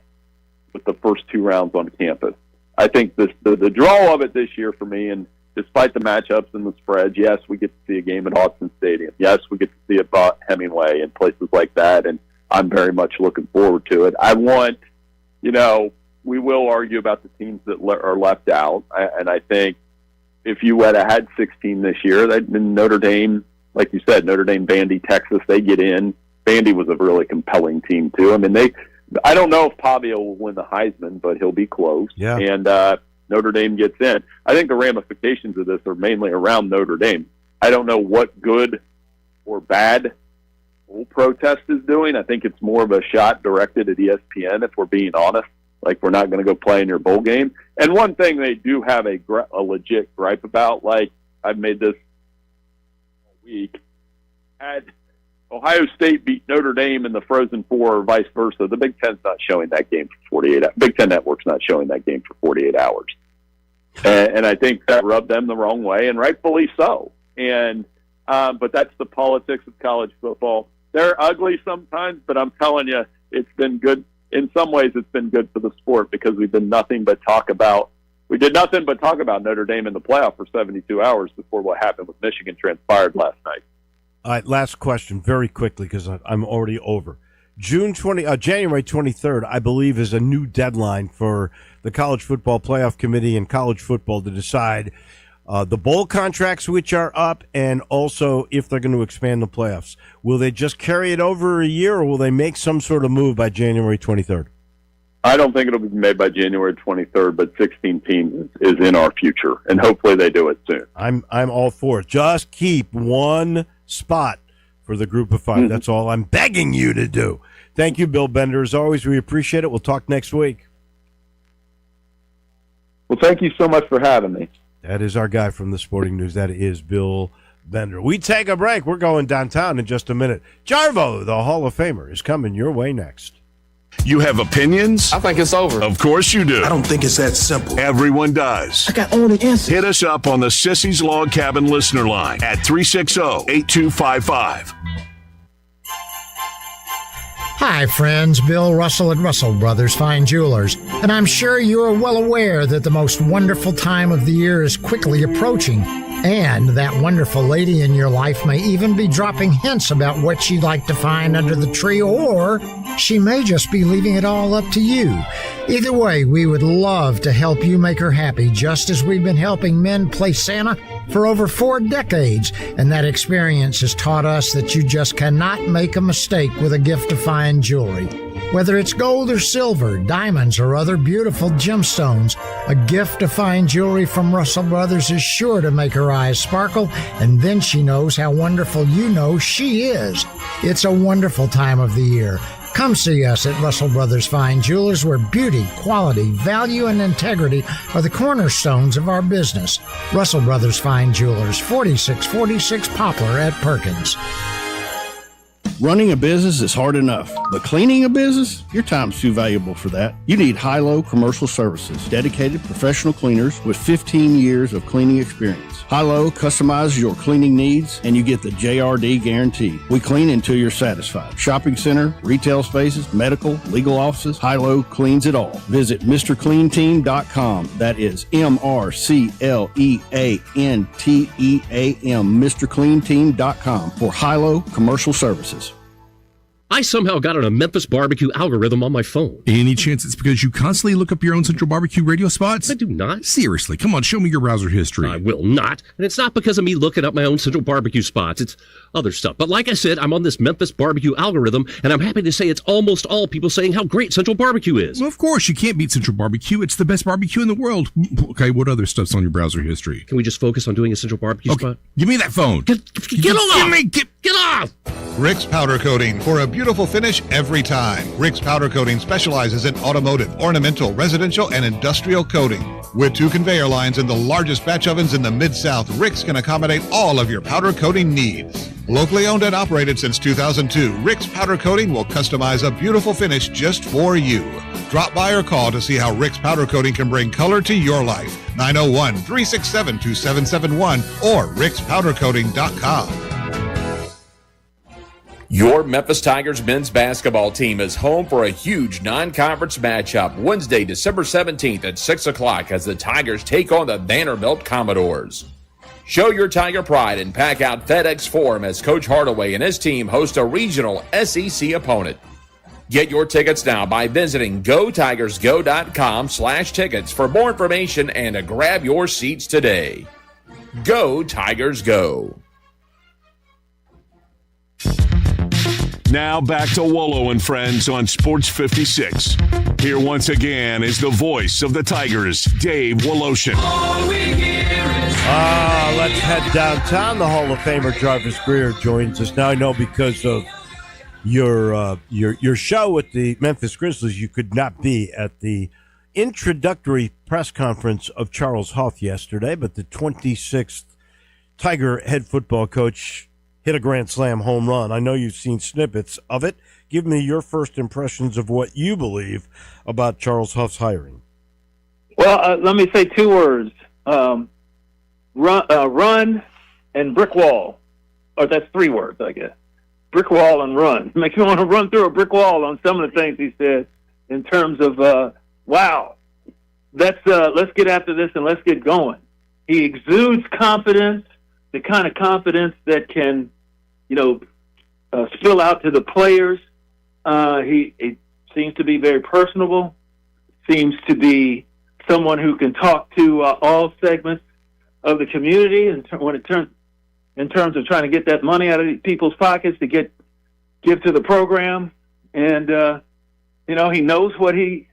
Speaker 10: with the first 2 rounds on campus. I think the draw of it this year for me, and despite the matchups and the spreads, yes, we get to see a game at Austin Stadium. Yes, we get to see it at Hemingway and places like that, and I'm very much looking forward to it. I want, we will argue about the teams that are left out, and I think if you had 16 this year, that'd been Notre Dame, like you said, Notre Dame, Vandy, Texas, they get in. Vandy was a really compelling team, too. I mean, I don't know if Pavia will win the Heisman, but he'll be close.
Speaker 3: Yeah.
Speaker 10: And Notre Dame gets in. I think the ramifications of this are mainly around Notre Dame. I don't know what good or bad bowl protest is doing. I think it's more of a shot directed at ESPN, if we're being honest. Like, we're not going to go play in your bowl game. And one thing they do have a legit gripe about, like I've made this all week, had Ohio State beat Notre Dame in the Frozen Four or vice versa, the Big Ten's not showing that game for 48 hours. Big Ten Network's not showing that game for 48 hours. And I think that rubbed them the wrong way, and rightfully so. And but that's the politics of college football. They're ugly sometimes, but I'm telling you, it's been good. In some ways, it's been good for the sport because we did nothing but talk about Notre Dame in the playoff for 72 hours before what happened with Michigan transpired last night.
Speaker 3: All right, last question, very quickly, because I'm already over. January 23rd, I believe, is a new deadline for the College Football Playoff Committee and college football to decide the bowl contracts, which are up, and also if they're going to expand the playoffs. Will they just carry it over a year, or will they make some sort of move by January 23rd?
Speaker 10: I don't think it'll be made by January 23rd, but 16 teams is in our future, and hopefully they do it soon.
Speaker 3: I'm all for it. Just keep one spot for the group of 5. Mm-hmm. That's all I'm begging you to do. Thank you, Bill Bender. As always, we appreciate it. We'll talk next week.
Speaker 10: Well, thank you so much for having me.
Speaker 3: That is our guy from the Sporting News. That is Bill Bender. We take a break. We're going downtown in just a minute. Jarvo, the Hall of Famer, is coming your way next.
Speaker 1: You have opinions?
Speaker 11: I think it's over.
Speaker 1: Of course you do.
Speaker 11: I don't think it's that simple.
Speaker 1: Everyone does.
Speaker 11: I got all the answers.
Speaker 1: Hit us up on the Sissy's Log Cabin listener line at 360-8255.
Speaker 12: Hi, friends. Bill Russell at Russell Brothers Fine Jewelers. And I'm sure you are well aware that the most wonderful time of the year is quickly approaching. And that wonderful lady in your life may even be dropping hints about what she'd like to find under the tree, or she may just be leaving it all up to you. Either way, we would love to help you make her happy, just as we've been helping men play Santa for over 4 decades. And that experience has taught us that you just cannot make a mistake with a gift of fine jewelry. Whether it's gold or silver, diamonds, or other beautiful gemstones, a gift of fine jewelry from Russell Brothers is sure to make her eyes sparkle, and then she knows how wonderful you know she is. It's a wonderful time of the year. Come see us at Russell Brothers Fine Jewelers, where beauty, quality, value, and integrity are the cornerstones of our business. Russell Brothers Fine Jewelers, 4646 Poplar at Perkins.
Speaker 13: Running a business is hard enough, but cleaning a business? Your time's too valuable for that. You need Hilo Commercial Services, dedicated professional cleaners with 15 years of cleaning experience. Hilo customizes your cleaning needs, and you get the JRD guarantee. We clean until you're satisfied. Shopping center, retail spaces, medical, legal offices, Hilo cleans it all. Visit MrCleanTeam.com. That is MrCleanTeam, MrCleanTeam.com for Hilo Commercial Services.
Speaker 14: I somehow got on a Memphis barbecue algorithm on my phone.
Speaker 11: Any chance it's because you constantly look up your own Central Barbecue radio spots?
Speaker 14: I do not.
Speaker 11: Seriously, come on, show me your browser history.
Speaker 14: I will not. And it's not because of me looking up my own Central Barbecue spots. It's other stuff. But like I said, I'm on this Memphis barbecue algorithm, and I'm happy to say it's almost all people saying how great Central Barbecue is.
Speaker 11: Well, of course, you can't beat Central Barbecue. It's the best barbecue in the world. Okay, what other stuff's on your browser history?
Speaker 14: Can we just focus on doing a Central Barbecue spot?
Speaker 11: Give me that phone.
Speaker 14: Get off! Get off!
Speaker 9: Rick's Powder Coating for a beautiful finish every time. Rick's Powder Coating specializes in automotive, ornamental, residential, and industrial coating. With 2 conveyor lines and the largest batch ovens in the Mid-South, Rick's can accommodate all of your powder coating needs. Locally owned and operated since 2002, Rick's Powder Coating will customize a beautiful finish just for you. Drop by or call to see how Rick's Powder Coating can bring color to your life. 901-367-2771 or rickspowdercoating.com.
Speaker 15: Your Memphis Tigers men's basketball team is home for a huge non-conference matchup Wednesday, December 17th at 6 o'clock as the Tigers take on the Vanderbilt Commodores. Show your Tiger pride and pack out FedEx Forum as Coach Hardaway and his team host a regional SEC opponent. Get your tickets now by visiting GoTigersGo.com/tickets for more information and to grab your seats today. Go Tigers Go!
Speaker 1: Now back to Wolo and Friends on Sports 56. Here once again is the voice of the Tigers, Dave Woloshin.
Speaker 3: Let's head downtown. The Hall of Famer Jarvis Greer joins us now. I know because of your show with the Memphis Grizzlies, you could not be at the introductory press conference of Charles Huff yesterday, but the 26th Tiger head football coach hit a grand slam home run. I know you've seen snippets of it. Give me your first impressions of what you believe about Charles Huff's hiring.
Speaker 16: Well, let me say 2 words. Run and brick wall. Or that's 3 words, I guess. Brick wall and run. Makes me want to run through a brick wall on some of the things he said in terms of, wow, let's get after this and let's get going. He exudes confidence, the kind of confidence that can, spill out to the players. He seems to be very personable, seems to be someone who can talk to all segments of the community in terms of trying to get that money out of people's pockets to give to the program. And, he knows what he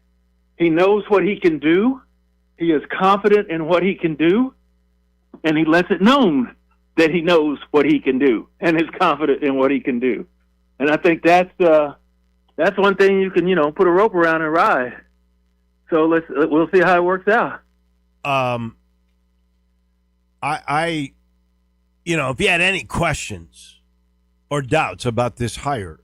Speaker 16: can do. He is confident in what he can do, and he lets it known that he knows what he can do and is confident in what he can do. And I think that's one thing you can, put a rope around and ride. So we'll see how it works out.
Speaker 3: If you had any questions or doubts about this hire,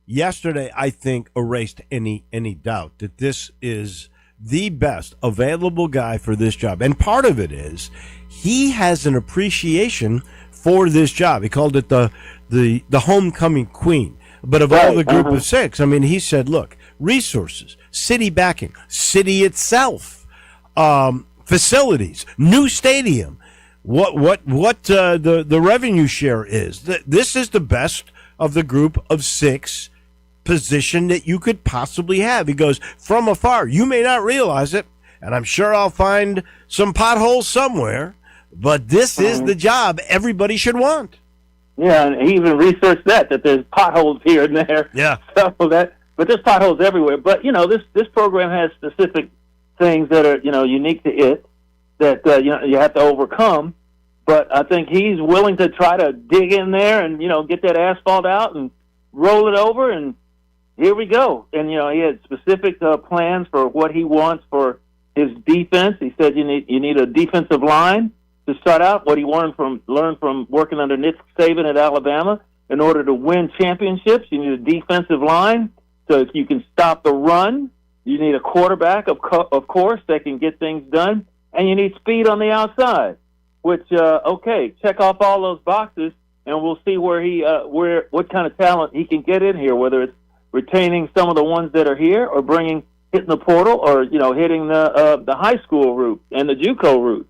Speaker 3: yesterday I think erased any doubt that this is the best available guy for this job. And part of it is he has an appreciation for this job. He called it the homecoming queen. But of all the group of 6, I mean, he said, look, resources, city backing, city itself, facilities, new stadium, what the revenue share is. This is the best of the group of 6 position that you could possibly have. He goes, from afar, you may not realize it, and I'm sure I'll find some potholes somewhere, but this is the job everybody should want.
Speaker 16: Yeah, and he even researched that there's potholes here and there.
Speaker 3: Yeah.
Speaker 16: But there's potholes everywhere. But, this program has specific things that are, unique to it that, you have to overcome. But I think he's willing to try to dig in there and, get that asphalt out and roll it over, and here we go. And, he had specific plans for what he wants for his defense. He said you need a defensive line to start out, what he learned from working under Nick Saban at Alabama. In order to win championships, you need a defensive line so you can stop the run. You need a quarterback, of course, that can get things done. And you need speed on the outside, which, check off all those boxes, and we'll see what kind of talent he can get in here, whether it's retaining some of the ones that are here or hitting the portal or, hitting the high school route and the JUCO route.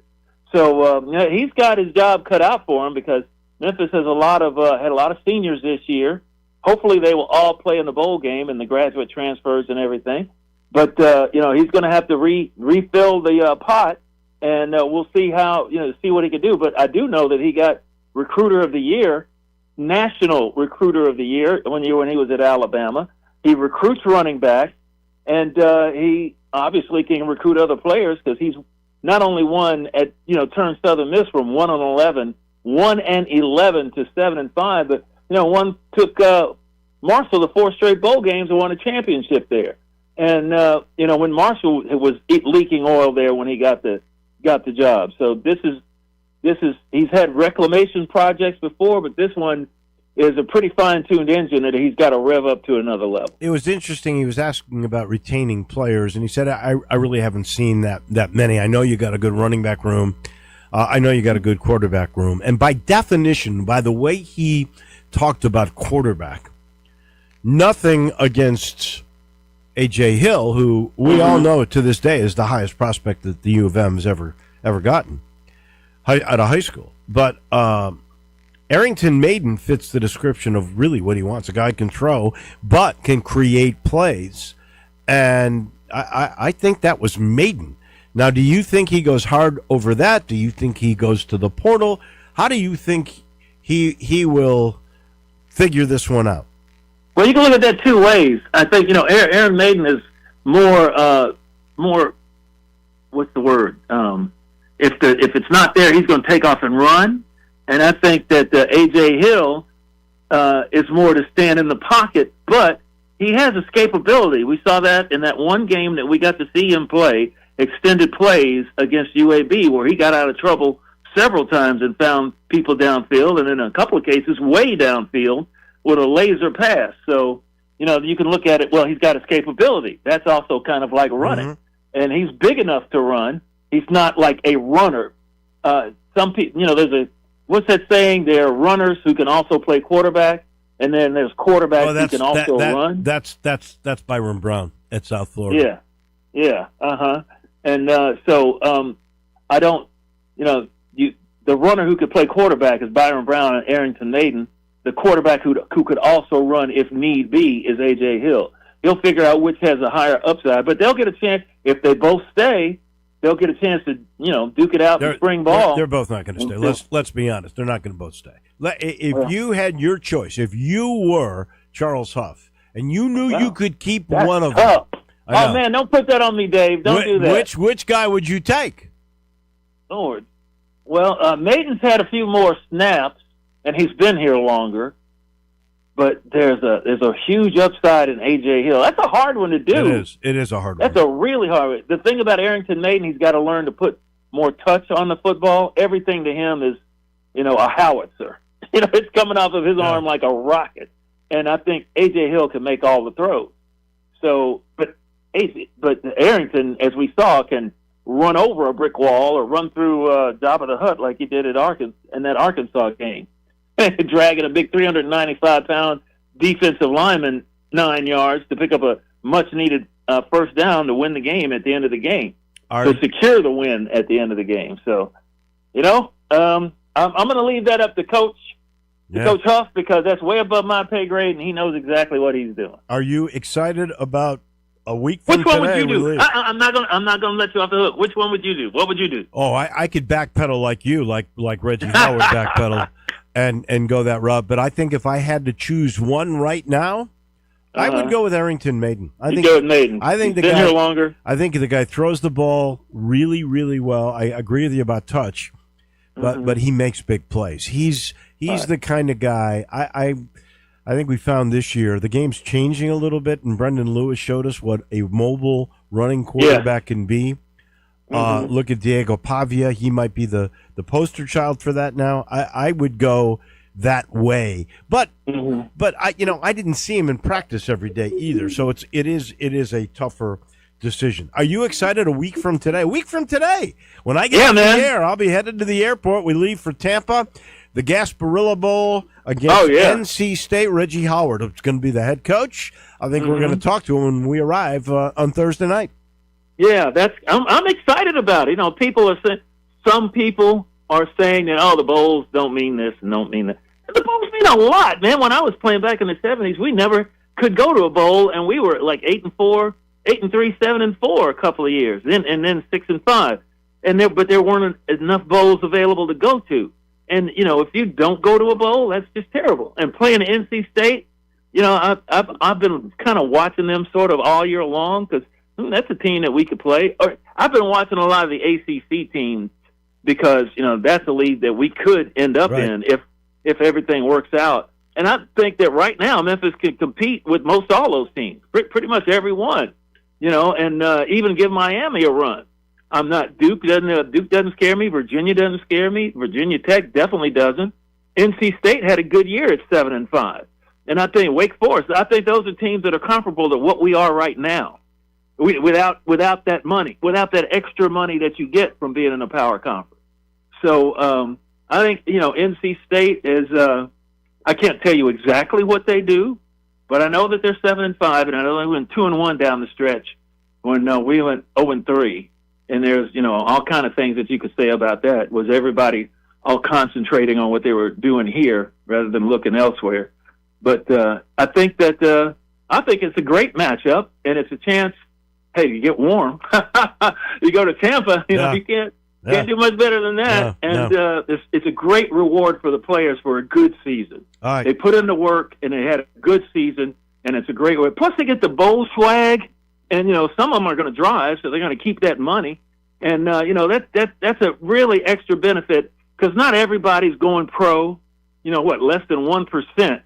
Speaker 16: So he's got his job cut out for him because Memphis has had a lot of seniors this year, hopefully they will all play in the bowl game and the graduate transfers and everything. But he's going to have to refill the pot, and we'll see how see what he can do. But I do know that he got Recruiter of the Year, National Recruiter of the Year when he was at Alabama. He recruits running backs, and he obviously can recruit other players because he's not only won at turned Southern Miss from 1-11 to 7-5, but one took Marshall to 4 straight bowl games and won a championship there. And when Marshall was leaking oil there when he got the job. So this is he's had reclamation projects before, but this one is a pretty fine-tuned engine that he's got to rev up to another level.
Speaker 3: It was interesting. He was asking about retaining players, and he said, I really haven't seen that many. I know you got a good running back room. I know you got a good quarterback room. And by definition, by the way he talked about quarterback, nothing against A.J. Hill, who we all know to this day is the highest prospect that the U of M has ever gotten out of high school. But Arrington Maiden fits the description of really what he wants. A guy who can throw, but can create plays. And I think that was Maiden. Now, do you think he goes hard over that? Do you think he goes to the portal? How do you think he will figure this one out?
Speaker 16: Well, you can look at that two ways. I think, Aaron Maiden is more, what's the word? If it's not there, he's going to take off and run. And I think that A.J. Hill is more to stand in the pocket, but he has escapability. We saw that in that one game that we got to see him play, extended plays against UAB, where he got out of trouble several times and found people downfield, and in a couple of cases way downfield with a laser pass. So, you can look at it, well, he's got escapability. That's also kind of like running. Mm-hmm. And he's big enough to run. He's not like a runner. Some people, what's that saying? There are runners who can also play quarterback, and then there's quarterbacks who can also run.
Speaker 3: That's Byron Brown at South Florida.
Speaker 16: Yeah, And so I don't, the runner who could play quarterback is Byron Brown and Arrington Maiden. The quarterback who could also run if need be is A.J. Hill. He'll figure out which has a higher upside, but they'll get a chance if they both stay. They'll get a chance to, duke it out in spring ball.
Speaker 3: They're both not going to stay. Let's be honest. They're not going to both stay. If you had your choice, if you were Charles Huff, and you knew you could keep one of them.
Speaker 16: Oh, man, don't put that on me, Dave. Don't do that.
Speaker 3: Which guy would you take?
Speaker 16: Lord. Well, Maiden's had a few more snaps, and he's been here longer. But there's a huge upside in A.J. Hill. That's a hard one to do.
Speaker 3: It is a hard
Speaker 16: one. That's a really hard one. The thing about Arrington Maiden, he's got to learn to put more touch on the football. Everything to him is, a howitzer. It's coming off of his arm like a rocket. And I think A.J. Hill can make all the throws. So, but Arrington, as we saw, can run over a brick wall or run through Jabba the Hutt like he did at that Arkansas game. Dragging a big 395-pound defensive lineman 9 yards to pick up a much-needed first down to win the game at the end of the game, to secure the win at the end of the game. So, I'm going to leave that up to Coach Huff, because that's way above my pay grade, and he knows exactly what he's doing.
Speaker 3: Are you excited about a week from
Speaker 16: today? Which one would you do?
Speaker 3: Leave?
Speaker 16: I'm not going to let you off the hook. Which one would you do? What would you do?
Speaker 3: Oh, I could backpedal like you, like Reggie Howard backpedaled. And go that route, but I think if I had to choose one right now, I would go with Arrington Maiden. I think
Speaker 16: Maiden.
Speaker 3: I think
Speaker 16: He's been here longer.
Speaker 3: I think the guy throws the ball really, really well. I agree with you about touch, but he makes big plays. He's the kind of guy. I think we found this year the game's changing a little bit, and Brendan Lewis showed us what a mobile running quarterback can be. Look at Diego Pavia. He might be the poster child for that now. I would go that way. But I didn't see him in practice every day either. So it is a tougher decision. Are you excited a week from today? A week from today. When I get to the air, I'll be headed to the airport. We leave for Tampa. The Gasparilla Bowl against NC State. Reggie Howard is going to be the head coach. I think we're going to talk to him when we arrive on Thursday night.
Speaker 16: Yeah, I'm excited about it. People are saying, some people are saying that the bowls don't mean this and don't mean that. The bowls mean a lot, man. When I was playing back in the 70s, we never could go to a bowl, and we were like 8-4, 8-3, 7-4 a couple of years, then 6-5, but there weren't enough bowls available to go to. And if you don't go to a bowl, that's just terrible. And playing NC State, I've been kind of watching them sort of all year long because that's a team that we could play. Or I've been watching a lot of the ACC teams because that's a league that we could end up in if everything works out. And I think that right now Memphis can compete with most all those teams, pretty much every one, and even give Miami a run. I'm not Duke doesn't scare me. Virginia doesn't scare me. Virginia Tech definitely doesn't. NC State had a good year at 7-5, and I think Wake Forest. I think those are teams that are comparable to what we are right now, without that money, without that extra money that you get from being in a power conference. So I think NC State is. I can't tell you exactly what they do, but I know that they're 7-5, and I know they went 2-1 down the stretch when we went 0-3. And there's, all kind of things that you could say about that. Was everybody all concentrating on what they were doing here rather than looking elsewhere? But I think it's a great matchup, and it's a chance. Hey, you get warm. You go to Tampa. You can't do much better than that. It's a great reward for the players for a good season.
Speaker 3: All right.
Speaker 16: They put in the work, and they had a good season, and it's a great way. Plus, they get the bowl swag. And, some of them are going to drive, so they're going to keep that money. And, that's a really extra benefit because not everybody's going pro. Less than 1%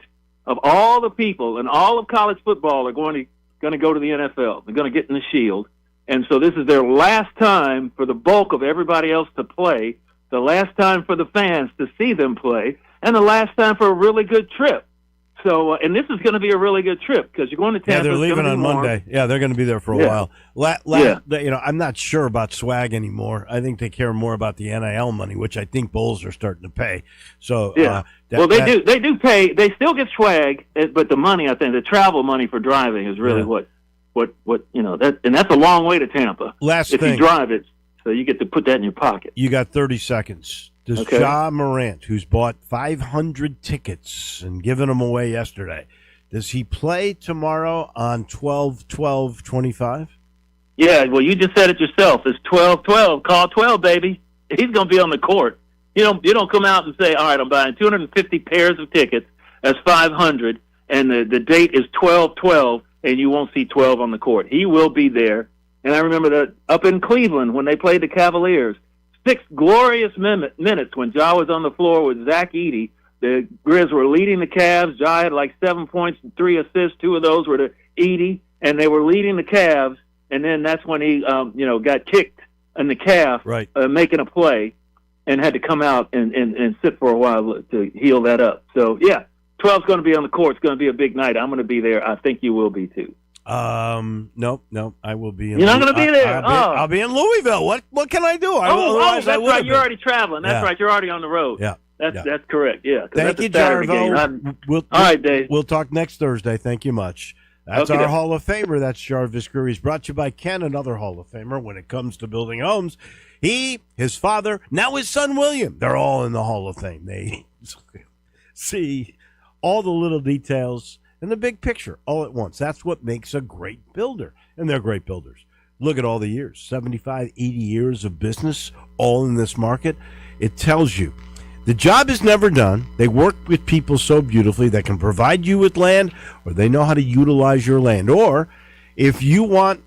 Speaker 16: of all the people in all of college football are going to go to the NFL. They're going to get in the Shield. And so this is their last time for the bulk of everybody else to play, the last time for the fans to see them play, and the last time for a really good trip. So, and this is going to be a really good trip because you're going to Tampa.
Speaker 3: Yeah, they're leaving on Monday. Yeah, they're going to be there for a while. I'm not sure about swag anymore. I think they care more about the NIL money, which I think bowls are starting to pay. So,
Speaker 16: they do pay. They still get swag, but the money, I think, the travel money for driving is really what and that's a long way to Tampa.
Speaker 3: If
Speaker 16: you drive it, so you get to put that in your pocket.
Speaker 3: You got 30 seconds. Does Ja Morant, who's bought 500 tickets and given them away yesterday, does he play tomorrow on 12-12-25?
Speaker 16: Yeah, well, you just said it yourself. It's 12-12. Call 12, baby. He's going to be on the court. You don't come out and say, all right, I'm buying 250 pairs of tickets. That's 500, and the date is 12-12, and you won't see 12 on the court. He will be there. And I remember that up in Cleveland when they played the Cavaliers, 6 glorious minutes when Ja was on the floor with Zach Edey. The Grizz were leading the Cavs. Ja had like 7 points and 3 assists. 2 of those were to Edey, and they were leading the Cavs. And then that's when he, got kicked in the calf, making a play, and had to come out and sit for a while to heal that up. So, 12's going to be on the court. It's going to be a big night. I'm going to be there. I think you will be too.
Speaker 3: No, I will be in.
Speaker 16: You're not going to be there.
Speaker 3: I'll be in Louisville. What can I do?
Speaker 16: That's right. You're already traveling. That's right. You're already on the road.
Speaker 3: Yeah.
Speaker 16: That's correct. Yeah.
Speaker 3: Thank you, Jarvo.
Speaker 16: All right, Dave.
Speaker 3: We'll talk next Thursday. Thank you much. That's our Hall of Famer. That's Jarvis Gurry. He's brought to you by Ken, another Hall of Famer when it comes to building homes. He, his father, now his son William, they're all in the Hall of Fame. They see all the little details and the big picture all at once. That's what makes a great builder. And they're great builders. Look at all the years, 75, 80 years of business, all in this market. It tells you the job is never done. They work with people so beautifully that can provide you with land, or they know how to utilize your land. Or if you want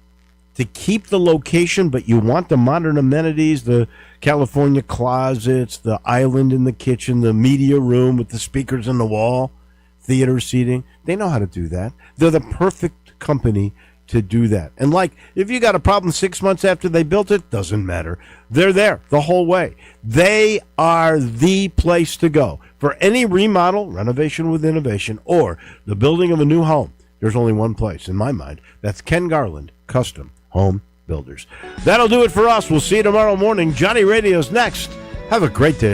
Speaker 3: to keep the location, but you want the modern amenities, the California closets, the island in the kitchen, the media room with the speakers in the wall, theater seating, they know how to do that. They're the perfect company to do that. And like, if you got a problem 6 months after they built it, doesn't matter. They're there the whole way. They are the place to go for any remodel, renovation with innovation, or the building of a new home. There's only one place in my mind. That's Ken Garland, Custom Home Builders. That'll do it for us. We'll see you tomorrow morning. Johnny Radio's next. Have a great day.